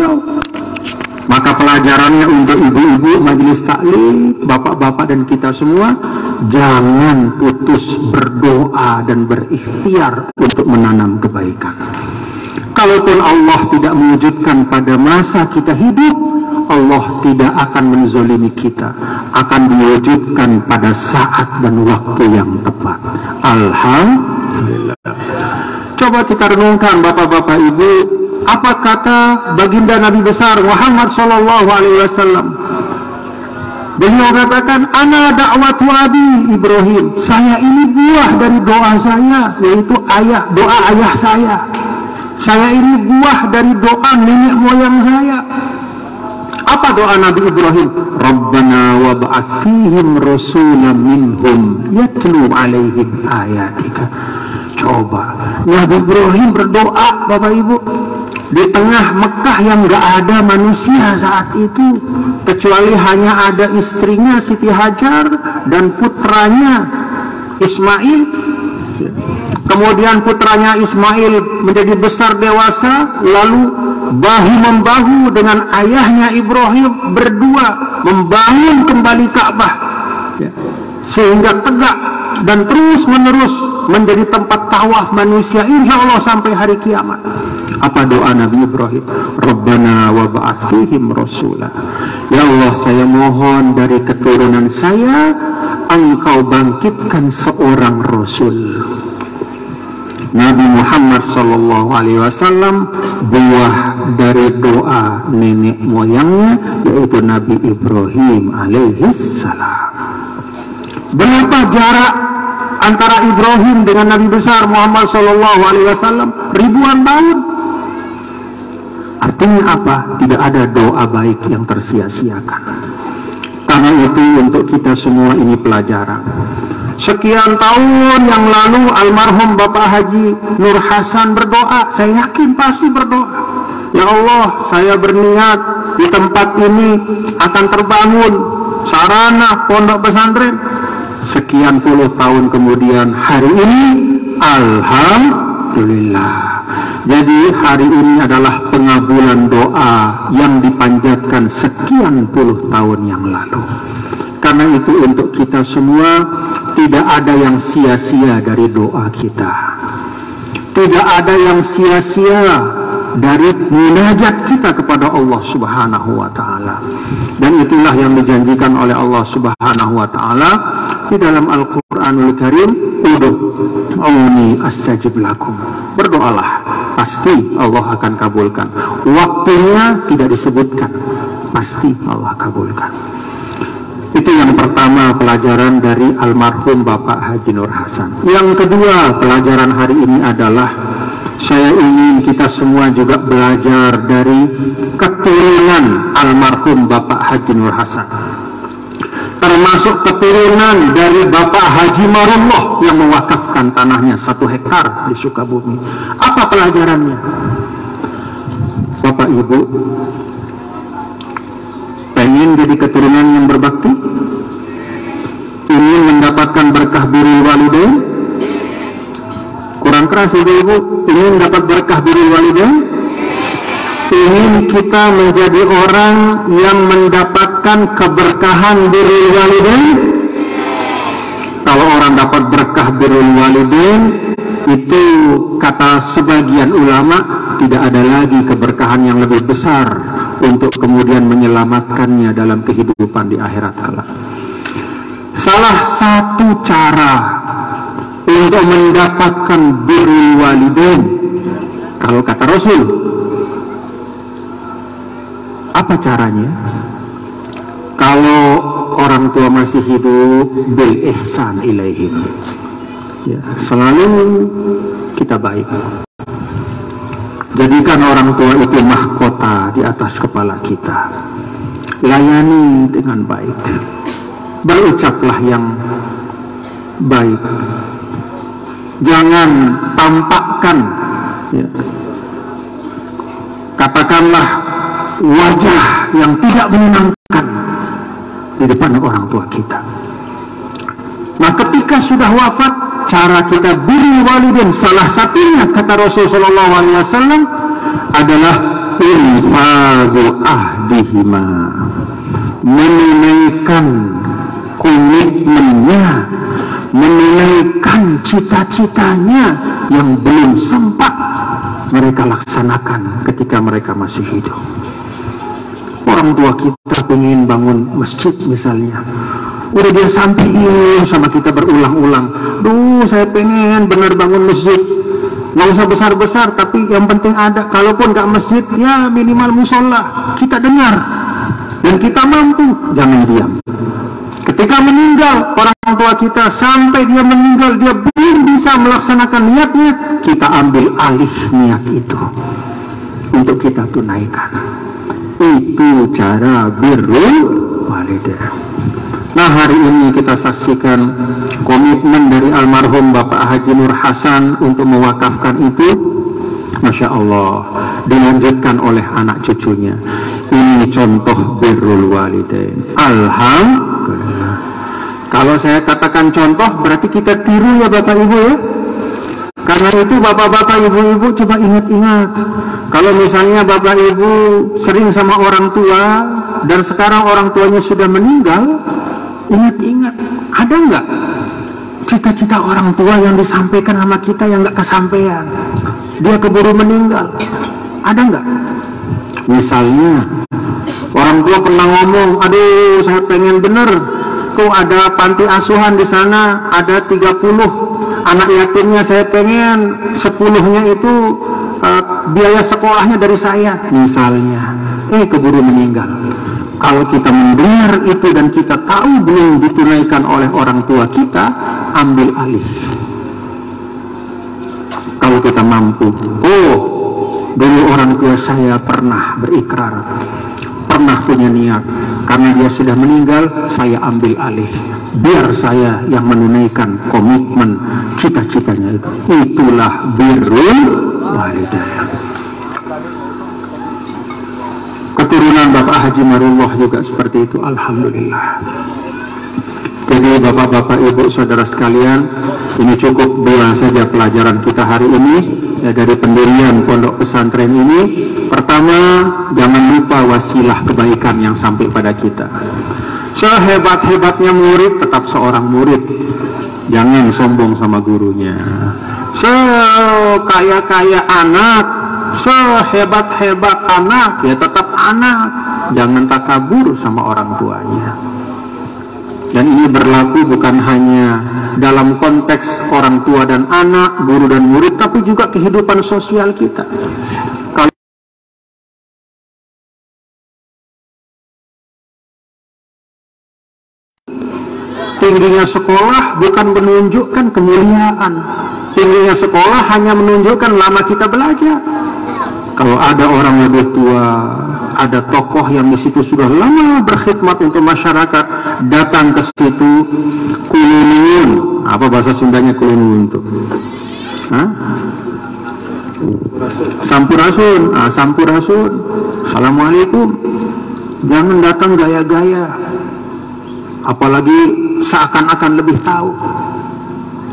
beliau. Maka pelajarannya untuk ibu-ibu majelis taklim, bapak-bapak dan kita semua, jangan putus berdoa dan berikhtiar untuk menanam kebaikan. Kalaupun Allah tidak mewujudkan pada masa kita hidup, Allah tidak akan menzalimi kita, akan diwujudkan pada saat dan waktu yang tepat. Alhamdulillah. Coba kita renungkan bapak-bapak ibu, apa kata baginda Nabi besar Muhammad sallallahu alaihi wasallam? Beliau katakan, ana da'watu abi Ibrahim. Saya ini buah dari doa saya, yaitu doa ayah saya. Saya ini buah dari doa nenek moyang saya. Apa doa Nabi Ibrahim? Rabbana wa ba'ath fihim rasulan minhum yatlu alaihim ayatika. Coba Nabi Ibrahim berdoa, Bapak Ibu, di tengah Mekah yang gak ada manusia saat itu, kecuali hanya ada istrinya Siti Hajar dan putranya Ismail. Kemudian putranya Ismail menjadi besar dewasa, lalu bahu-membahu dengan ayahnya Ibrahim berdua membangun kembali Ka'bah, sehingga tegak dan terus-menerus menjadi tempat tawaf manusia insya Allah sampai hari kiamat. Apa doa Nabi Ibrahim? Rabbana wa ba'ath fihim rasulah. Ya Allah, saya mohon dari keturunan saya Engkau bangkitkan seorang Rasul. Nabi Muhammad sallallahu alaihi wasallam buah dari doa nenek moyangnya, yaitu Nabi Ibrahim alaihi salam. Berapa jarak antara Ibrahim dengan Nabi besar Muhammad sallallahu alaihi wasallam? Ribuan tahun. Artinya apa? Tidak ada doa baik yang tersia-siakan. Karena itu untuk kita semua ini pelajaran. Sekian tahun yang lalu almarhum Bapak Haji Nur Hasan berdoa, saya yakin pasti berdoa. Ya Allah, saya berniat di tempat ini akan terbangun sarana pondok pesantren. Sekian puluh tahun kemudian hari ini, alhamdulillah. Jadi hari ini adalah pengabulan doa yang dipanjatkan sekian puluh tahun yang lalu. Karena itu untuk kita semua tidak ada yang sia-sia dari doa kita. Tidak ada yang sia-sia dari munajat kita kepada Allah Subhanahu wa taala. Dan itulah yang dijanjikan oleh Allah Subhanahu wa taala di dalam Al-Qur'anul Karim, ud'uuni astajib lakum. Berdoalah, pasti Allah akan kabulkan. Waktunya tidak disebutkan, pasti Allah kabulkan. Itu yang pertama, pelajaran dari almarhum Bapak Haji Nur Hasan. Yang kedua, pelajaran hari ini adalah saya ingin kita semua juga belajar dari keturunan almarhum Bapak Haji Nur Hasan, termasuk keturunan dari Bapak Haji Marullah yang mewakafkan tanahnya 1 hektar di Sukabumi. Apa pelajarannya? Bapak Ibu pengen jadi keturunan yang berbakti, ingin mendapatkan berkah birrul walidain, kurang keras ibu-ibu, ingin dapat berkah birrul walidain, ingin kita menjadi orang yang mendapatkan keberkahan birrul walidain. Kalau orang dapat berkah birrul walidain, itu kata sebagian ulama tidak ada lagi keberkahan yang lebih besar untuk kemudian menyelamatkannya dalam kehidupan di akhirat kelak. Salah satu cara untuk mendapatkan birrul walidain, kalau kata Rasul, apa caranya? Kalau orang tua masih hidup, bil ihsan ilaihim, ya, selalu kita baik. Jadikan orang tua itu mahkota di atas kepala kita. Layani dengan baik. Berucaplah yang baik. Jangan tampakkan, ya, katakanlah wajah yang tidak menyenangkan di depan orang tua kita. Nah, ketika sudah wafat, cara kita birrul walidain salah satunya kata Rasulullah SAW adalah infadu ahdihima, menunaikan komitmennya, menunaikan cita-citanya yang belum sempat mereka laksanakan ketika mereka masih hidup. Orang tua kita pengen bangun masjid misalnya, udah dia sampaikan sama kita berulang-ulang, duh saya pengen benar bangun masjid, nggak usah besar-besar tapi yang penting ada, kalaupun nggak masjid ya minimal musola, kita dengar dan kita mampu, jangan diam. Ketika meninggal orang tua kita, sampai dia meninggal dia belum bisa melaksanakan niatnya, kita ambil alih niat itu untuk kita tunaikan. Itu cara birrul walidain. Nah, hari ini kita saksikan komitmen dari almarhum Bapak Haji Nur Hasan untuk mewakafkan itu. Masya Allah, dilanjutkan oleh anak cucunya. Ini contoh birrul walidain. Alhamdulillah. Kalau saya katakan contoh, berarti kita tiru ya Bapak Ibu ya. Karena itu bapak-bapak, ibu-ibu coba ingat-ingat. Kalau misalnya bapak ibu sering sama orang tua dan sekarang orang tuanya sudah meninggal, ingat-ingat, ada nggak cita-cita orang tua yang disampaikan sama kita yang nggak kesampaian? Dia keburu meninggal, ada nggak? Misalnya orang tua pernah ngomong, aduh saya pengen bener, tuh ada panti asuhan di sana, ada 30 anak yatimnya, saya pengen 10-nya itu biaya sekolahnya dari saya misalnya, keburu meninggal. Kalau kita mendengar itu dan kita tahu belum ditunaikan oleh orang tua kita, ambil alih. Kalau kita mampu, dulu orang tua saya pernah berikrar, pernah punya niat, karena dia sudah meninggal, saya ambil alih, biar saya yang menunaikan komitmen cita-citanya itu. Itulah birrul walidain. Keturunan Bapak Haji Marullah juga seperti itu, alhamdulillah. Jadi bapak-bapak, ibu, saudara sekalian, ini cukup 2 saja pelajaran kita hari ini ya, dari pendirian pondok pesantren ini. Pertama, jangan lupa wasilah kebaikan yang sampai pada kita. Sehebat-hebatnya murid tetap seorang murid, jangan sombong sama gurunya. Sekaya-kaya anak, sehebat-hebat anak, ya tetap anak, jangan takabur sama orang tuanya. Dan ini berlaku bukan hanya dalam konteks orang tua dan anak, guru dan murid, tapi juga kehidupan sosial kita. Kalau tingginya sekolah bukan menunjukkan kemuliaan. Tingginya sekolah hanya menunjukkan lama kita belajar. Kalau ada orang lebih tua, ada tokoh yang di situ sudah lama berkhidmat untuk masyarakat, datang ke situ, kulunun. Apa bahasa Sundanya kulunun itu? Sampurasun. Sampurasun. Assalamualaikum. Jangan datang gaya-gaya, apalagi seakan-akan lebih tahu.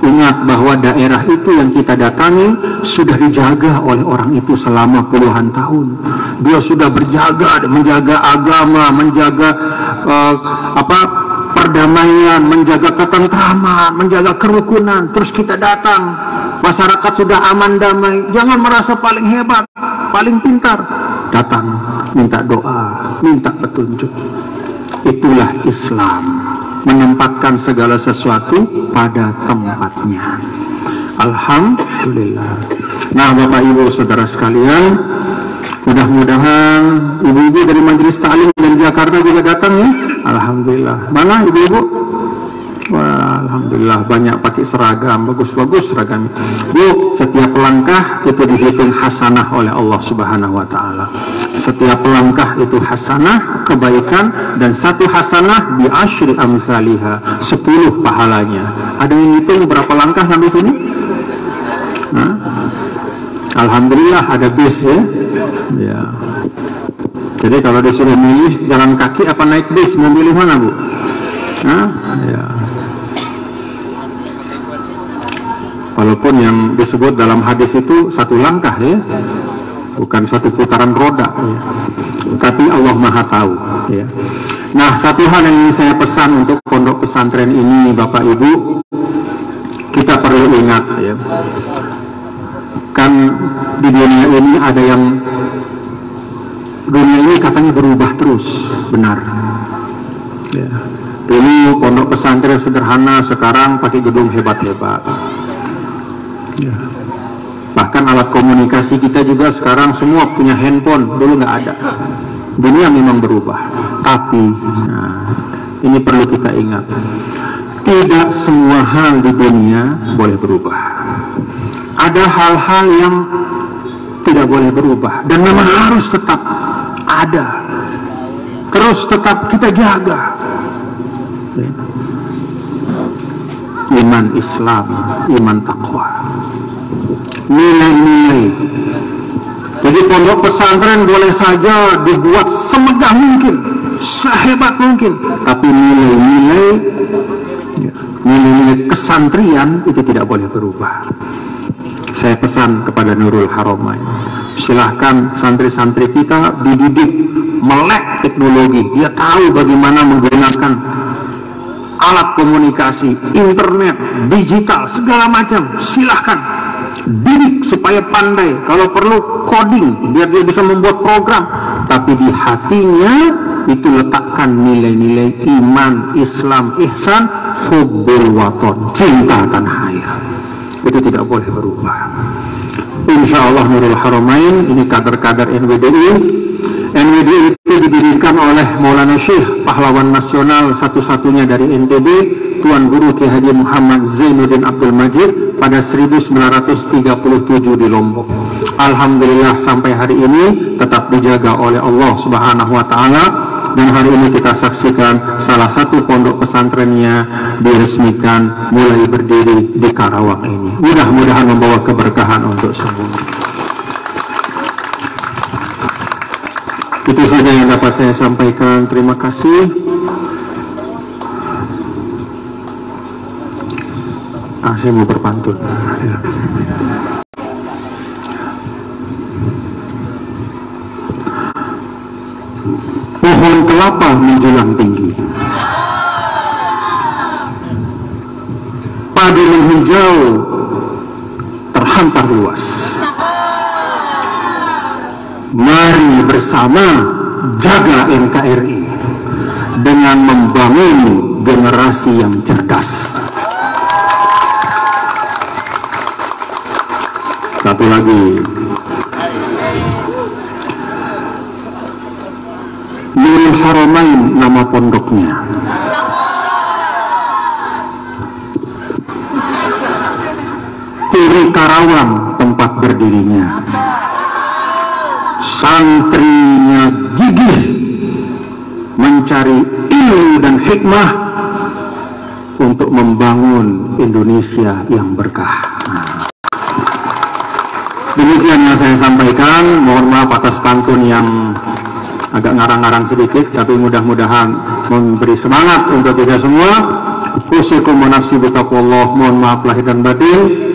Ingat bahwa daerah itu yang kita datangi sudah dijaga oleh orang itu selama puluhan tahun. Dia sudah berjaga, menjaga agama, menjaga perdamaian, menjaga ketentraman, menjaga kerukunan. Terus kita datang, masyarakat sudah aman damai. Jangan merasa paling hebat, paling pintar. Datang, minta doa, minta petunjuk. Itulah Islam, menempatkan segala sesuatu pada tempatnya. Alhamdulillah. Nah, Bapak Ibu saudara sekalian, mudah-mudahan ibu-ibu dari Majelis Ta'lim dari Jakarta juga datang ya. Alhamdulillah. Mana ibu-ibu? Wah, alhamdulillah banyak pakai seragam, bagus-bagus seragam. Bu, setiap langkah itu dihitung hasanah oleh Allah Subhanahu wa taala. Setiap langkah itu hasanah, kebaikan, dan satu hasanah bi asyri amsalihha, 10 pahalanya. Ada yang hitung berapa langkah sampai sini? Alhamdulillah ada bis ya. Ya. Jadi kalau disuruh milih jalan kaki apa naik bis, mau pilih mana, Bu? Ya. Walaupun yang disebut dalam hadis itu 1 langkah ya. bukan satu putaran roda, ya. Tapi Allah Maha tahu, ya. Nah, satu hal yang ingin saya pesan untuk pondok pesantren ini, Bapak Ibu, kita perlu ingat, ya, kan di dunia ini ada yang dunia ini katanya berubah terus, benar, ya. Dulu pondok pesantren sederhana, sekarang pakai gedung hebat-hebat, ya. Bahkan alat komunikasi kita juga sekarang semua punya handphone, dulu nggak ada. Dunia memang berubah, tapi ini perlu kita ingat, tidak semua hal di dunia boleh berubah. Ada hal-hal yang tidak boleh berubah dan memang harus tetap ada, terus tetap kita jaga. Iman Islam, iman takwa, nilai-nilai. Jadi pondok pesantren boleh saja dibuat semegah mungkin, sehebat mungkin, tapi nilai-nilai kesantrian itu tidak boleh berubah. Saya pesan kepada Nurul Haramain, silahkan santri-santri kita dididik melek teknologi, dia tahu bagaimana menggunakan alat komunikasi, internet, digital, segala macam, silahkan didik supaya pandai, kalau perlu coding biar dia bisa membuat program, tapi di hatinya itu letakkan nilai-nilai iman, Islam, ihsan, hubbul waton, cinta tanah air. Itu tidak boleh berubah. Insya Allah Nurul Haramain ini kader-kader NWDI. NWDI itu didirikan oleh Maulana Syekh, pahlawan nasional satu-satunya dari NTB, Tuan Guru Ki Haji Muhammad Zainuddin Abdul Majid pada 1937 di Lombok. Alhamdulillah sampai hari ini tetap dijaga oleh Allah Subhanahu wa taala, dan hari ini kita saksikan salah satu pondok pesantrennya diresmikan mulai berdiri di Karawang ini. Mudah-mudahan membawa keberkahan untuk semua. Itu saja yang dapat saya sampaikan. Terima kasih. Saya mau berpantun. Ya. Pohon kelapa menjulang tinggi, padi menghijau terhampar luas. Mari bersama jaga NKRI dengan membangun generasi yang cerdas. Satu lagi, Nurul Haramain nama pondoknya. Turi Karawang tempat berdirinya. Santrinya gigih mencari ilmu dan hikmah untuk membangun Indonesia yang berkah. Demikian yang saya sampaikan. Mohon maaf atas pantun yang agak ngarang-ngarang sedikit, tapi mudah-mudahan memberi semangat untuk kita semua. Usikum wa nafsi bitaqwallah. Mohon maaf lahir dan batin.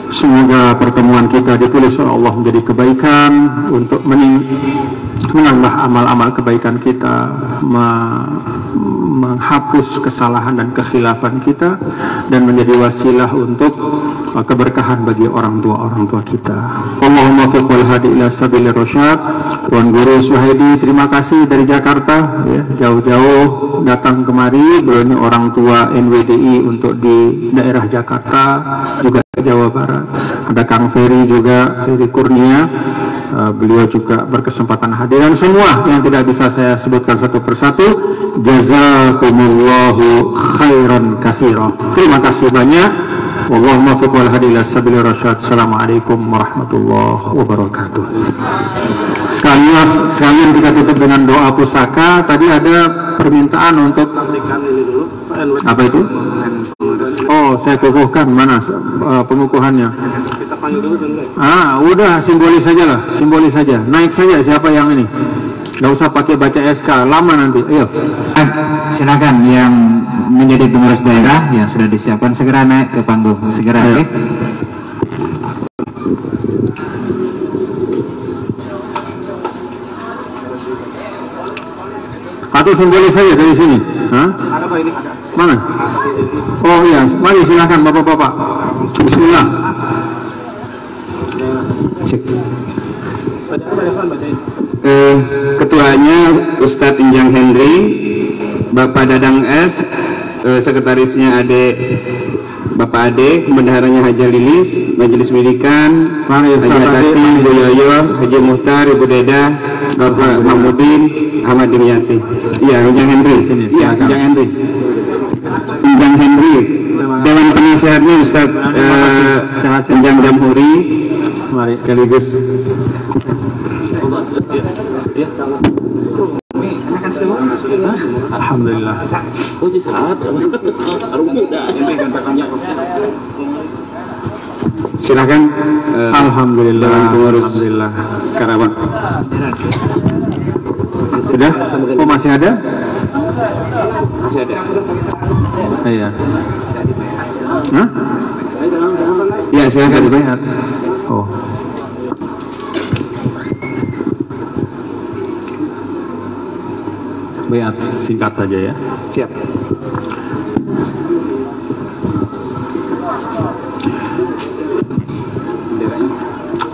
Semoga pertemuan kita ditulis oleh Allah menjadi kebaikan, untuk menambah amal-amal kebaikan kita, menghapus kesalahan dan kekhilafan kita, dan menjadi wasilah untuk keberkahan bagi orang tua kita. Allahumma fiq wal hadi ila sabilir rasyad. Tuan Guru Suhaidi, terima kasih dari Jakarta, ya, jauh-jauh datang kemari. Beliau ini orang tua NWDI untuk di daerah Jakarta, juga Jawa Barat. Ada Kang Ferry juga, Ferry Kurnia, beliau juga berkesempatan hadir, dan semua yang tidak bisa saya sebutkan satu persatu. Jazakumullahu khairan katsira. Terima kasih banyak. Wallahumma fiq wal hadi ila sabilir rasyad. Assalamualaikum warahmatullahi wabarakatuh. Sekalian kita tutup dengan doa pusaka. Tadi ada permintaan untuk apa itu? Oh, saya kukuhkan. Mana pengukuhannya? Kita panggil dulu dan udah simbolis saja lah, simbolis saja. Naik saja siapa yang ini. Nggak usah pakai baca SK, lama nanti. Ayo. Silakan yang menjadi pengurus daerah yang sudah disiapkan segera naik ke panggung, segera. Oke. Atau simbolis saja dari sini? Hah? Ada Pak ini? Mana? Oh iya, mari silakan bapak-bapak. Bismillah. Cek. Ketuanya Ustadz Injang Henry, Bapak Dadang S, sekretarisnya Bapak Ade, bendaharanya Haji Lilis, Majelis Pendidikan, Haji Tati, Ibu Yoyo, Haji Muhtar, Ibu Deda, Bapak Mahmudin, Ahmad Dimyati. Iya, Injang Henry. Iya, Injang Henry. Injang Henry. Dewan Penasehatnya Ustadz Injang Jamhuri. Mari sekaligus. Alhamdulillah. Silakan. Alhamdulillah. Alhamdulillah. Karawang. Sudah? Oh masih ada? Masih ada. Iya. Hah? Ya, silakan. Bayat. Oh. Bayat singkat saja ya. Siap.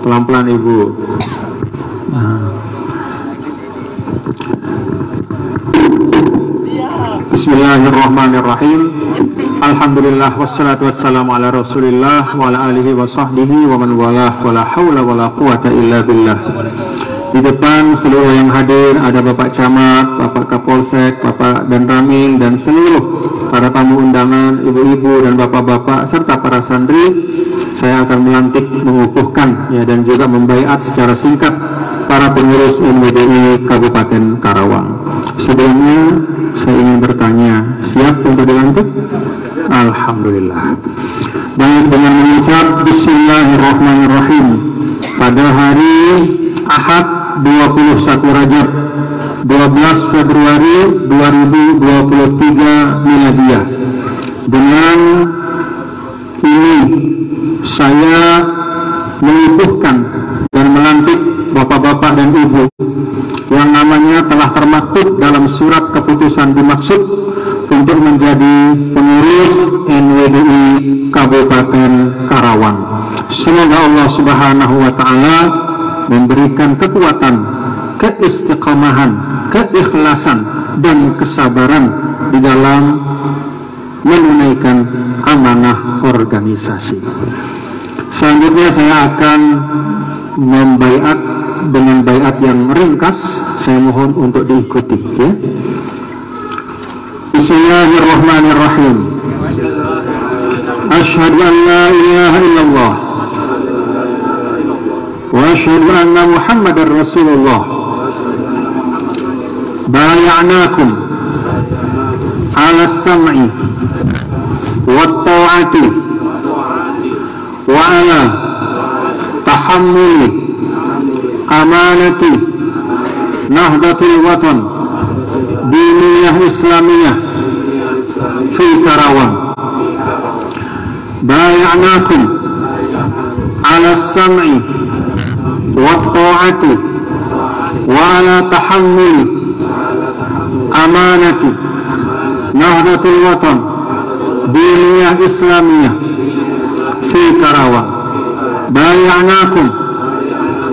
Pelan-pelan Ibu. Bismillahirrahmanirrahim. Alhamdulillah wassalatu wassalamu ala Rasulillah wa ala alihi wa sahbihi wa man walah wa la haula wa la quwata illa billah. Di depan seluruh yang hadir ada Bapak Camat, Bapak Kapolsek, Bapak dan Ramil dan seluruh para tamu undangan, ibu-ibu dan bapak-bapak serta para santri. Saya akan melantik, mengukuhkan ya dan juga membaiat secara singkat para pengurus MWDI Kabupaten Karawang. Sebelumnya saya ingin bertanya, siap untuk dilantik? Alhamdulillah. Baik, dengan mengucap Bismillahirrahmanirrahim pada hari Ahad 21 Rajab 12 Februari 2023 Miladiah. Dengan ini saya mengukuhkan dan melantik bapak-bapak dan ibu yang namanya telah termaktub dalam surat keputusan dimaksud untuk menjadi pengurus NWDI Kabupaten Karawang. Semoga Allah Subhanahu wa Ta'ala memberikan kekuatan, keistiqomahan, keikhlasan dan kesabaran di dalam menunaikan amanah organisasi. Selanjutnya saya akan membaiat dengan baiat yang ringkas. Saya mohon untuk diikuti ya. Bismillahirrahmanirrahim. Asyhadu an la ilaha illallah wa asyhadu anna Muhammadar Rasulullah. Bay'anakum 'ala as-sam'i wat ta'ati wa 'ala tahammuli amanati nahdatul watan diniyah islamiyah fi Karawang. Bay'anakum 'ala as-sam'i wat ta'ati wa 'ala tahammuli amanati nahdatul watan diniyah islamiyah fi Karawang. Bay'anakum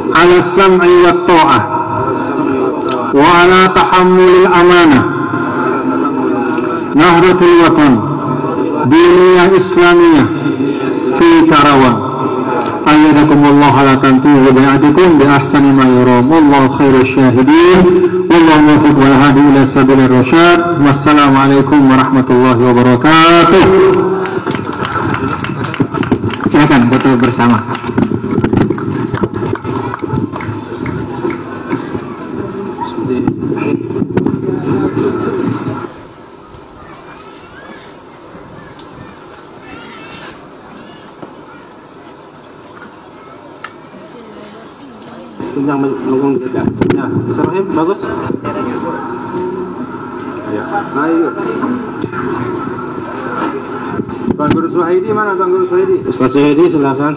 'ala as-sam'i wat ta'ah wa 'ala tahammulil amanah nahdatul watan diniyah islamiyah fi Karawang. Ayyadakumullah ala tantuhu bi'adikum bi ahsani ma yuram. Wallahu khairul syahidin. Wallahu muwaffiq wal hadi ila sabilir rasyad. Wassalamualaikum warahmatullahi wabarakatuh. Silakan foto bersama. Yang mengunggung kita. Ya, Bismillahirrahmanirrahim. Bagus. Ya. Ayo. Tuan Guru Suhaidi mana, Tuan Guru Suhaidi? Ustaz Suhaidi silakan.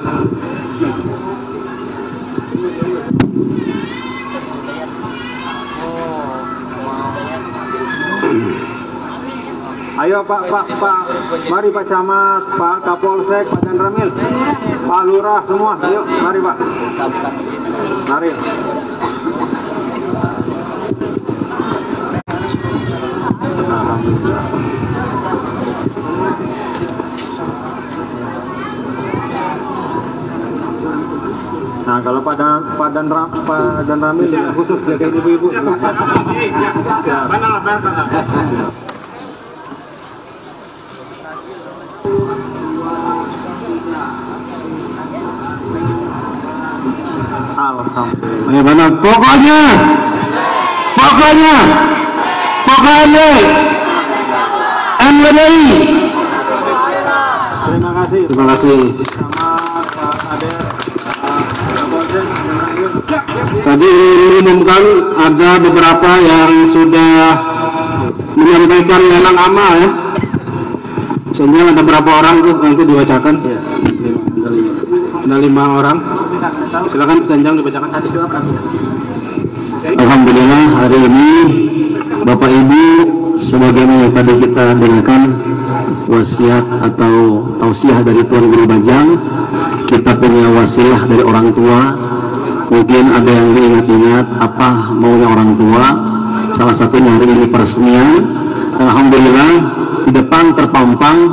Ayo Pak, mari Pak Camat, Pak Kapolsek, Pak Danramil, Pak Lurah semua, ayo mari Pak. Mari. Alhamdulillah. Nah kalau Pak Danramil khusus jagain ibu-ibu. Alhamdulillah. Bagaimana? Pokoknya, NWDI. Terima kasih. Terima kasih. Sama Pak Ade, Pak Kapolsek, Tadi diumumkan ada beberapa yang sudah menyampaikan lelang amal ya. Sehingga ada berapa orang itu nanti dibacakan? Ya, 5 orang. Silakan Sanjang dibacakan. Alhamdulillah hari ini Bapak Ibu sebagaimana yang tadi kita dengarkan wasiat atau tausiah dari Tuan Guru Bajang, kita punya wasilah dari orang tua. Mungkin ada yang diingat-ingat apa maunya orang tua. Salah satunya hari ini peresmian. Alhamdulillah di depan terpampang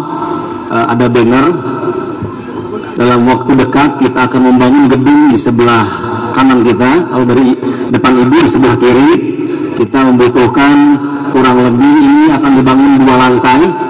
ada banner. Dalam waktu dekat kita akan membangun gedung di sebelah kanan kita. Kalau dari depan ibu di sebelah kiri kita membutuhkan kurang lebih ini akan dibangun 2 lantai.